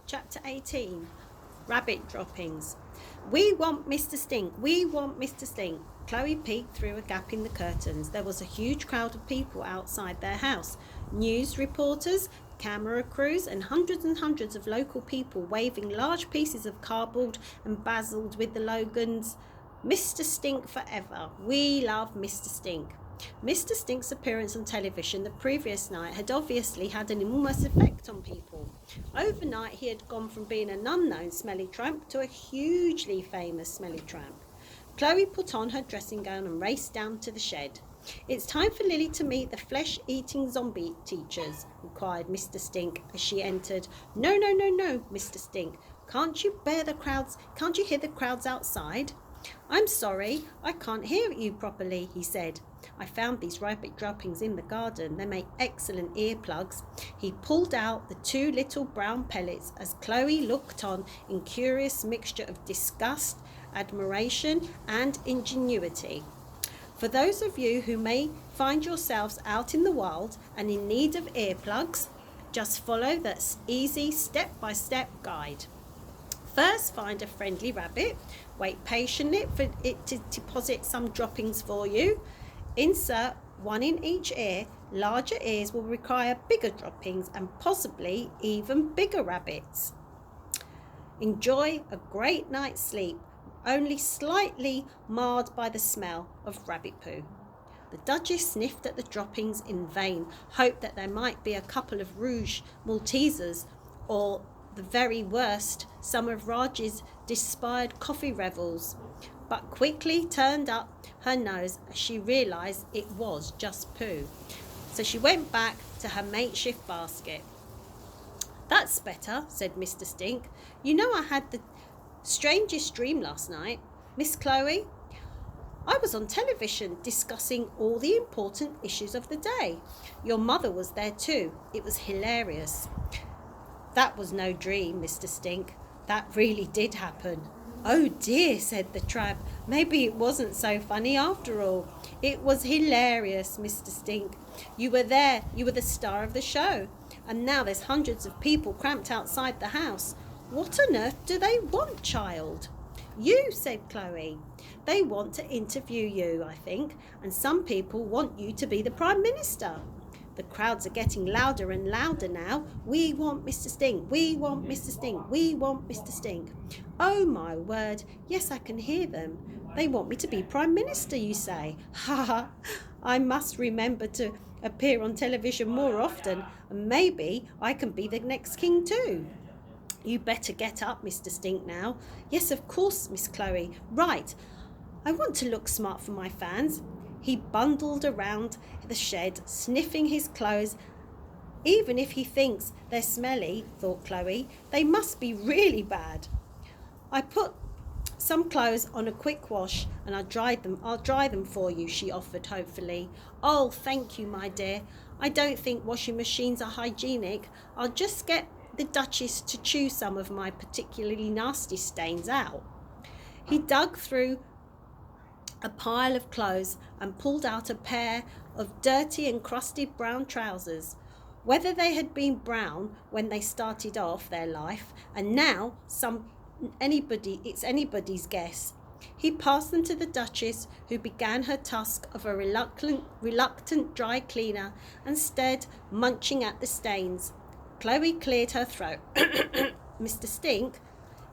Chapter 18, Rabbit Droppings. We want Mr. Stink, we want Mr. Stink. Chloe peeked through a gap in the curtains. There was a huge crowd of people outside their house. News reporters, camera crews, and hundreds of local people waving large pieces of cardboard embezzled with the slogans, Mr. Stink forever. We love Mr. Stink. Mr. Stink's appearance on television the previous night had obviously had an enormous effect on people. Overnight, he had gone from being an unknown smelly tramp to a hugely famous smelly tramp. Chloe put on her dressing gown and raced down to the shed. "It's time for Lily to meet the flesh-eating zombie teachers," inquired Mr. Stink as she entered. No, Mr. Stink. Can't you hear the crowds outside?" "I'm sorry, I can't hear you properly," he said. "I found these rabbit droppings in the garden. They make excellent earplugs." He pulled out the 2 little brown pellets as Chloe looked on in curious mixture of disgust, admiration, and ingenuity. For those of you who may find yourselves out in the wild and in need of earplugs, just follow that easy step-by-step guide. First, find a friendly rabbit. Wait patiently for it to deposit some droppings for you. Insert 1 in each ear. Larger ears will require bigger droppings and possibly even bigger rabbits. Enjoy a great night's sleep, only slightly marred by the smell of rabbit poo. The Duchess sniffed at the droppings in vain, hoped that there might be a couple of rouge Maltesers or, the very worst, some of Raj's despaired coffee revels, but quickly turned up her nose as she realised it was just poo. So she went back to her makeshift basket. "That's better," said Mr. Stink. "You know, I had the strangest dream last night, Miss Chloe. I was on television discussing all the important issues of the day. Your mother was there too. It was hilarious." "That was no dream, Mr. Stink. That really did happen." "Oh dear," said the tramp. "Maybe it wasn't so funny after all." "It was hilarious, Mr. Stink. You were there. You were the star of the show. And now there's hundreds of people cramped outside the house. What on earth do they want, child?" "You," said Chloe. "They want to interview you, I think, and some people want you to be the Prime Minister. The crowds are getting louder and louder now. We want Mr. Stink. We want Mr. Stink. We want Mr. Stink." "Oh, my word. Yes, I can hear them. They want me to be Prime Minister, you say? Ha ha. I must remember to appear on television more often, and maybe I can be the next king too." "You better get up, Mr. Stink, now." "Yes, of course, Miss Chloe. Right. I want to look smart for my fans." He bundled around the shed, sniffing his clothes. "Even if he thinks they're smelly," thought Chloe, "they must be really bad. I put some clothes on a quick wash and I'll dry them for you," she offered hopefully. "Oh, thank you, my dear. I don't think washing machines are hygienic. I'll just get the Duchess to chew some of my particularly nasty stains out." He dug through a pile of clothes and pulled out a pair of dirty and crusted brown trousers. Whether they had been brown when they started off their life and now it's anybody's guess. He passed them to the Duchess, who began her task of a reluctant dry cleaner and stared, munching at the stains. Chloe cleared her throat. "Mr. Stink,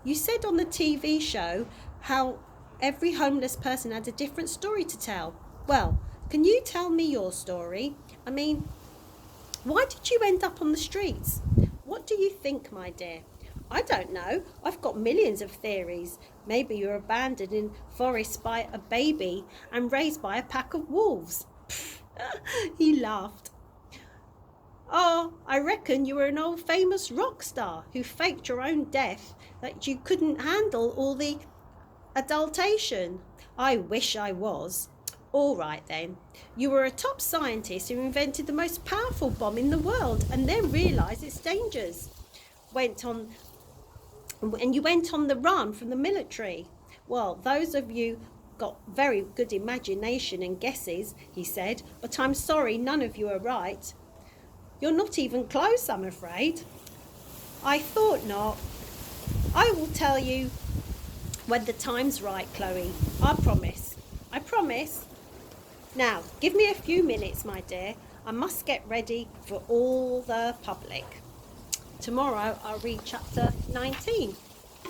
you said on the TV show how every homeless person had a different story to tell. Well, can you tell me your story? I mean, why did you end up on the streets? What do you think, my dear?" "I don't know. I've got millions of theories. Maybe you're abandoned in forest by a baby and raised by a pack of wolves." He laughed. "Oh, I reckon you were an old famous rock star who faked your own death, that you couldn't handle all the adulation." "I wish I was." "All right then. You were a top scientist who invented the most powerful bomb in the world and then realised its dangers. And you went on the run from the military. Well, those of you got very good imagination and guesses," he said, "but I'm sorry none of you are right. You're not even close, I'm afraid." I thought not. I will tell you when the time's right, Chloe. I promise. I promise. Now, give me a few minutes, my dear. I must get ready for all the public. Tomorrow I'll read chapter 19.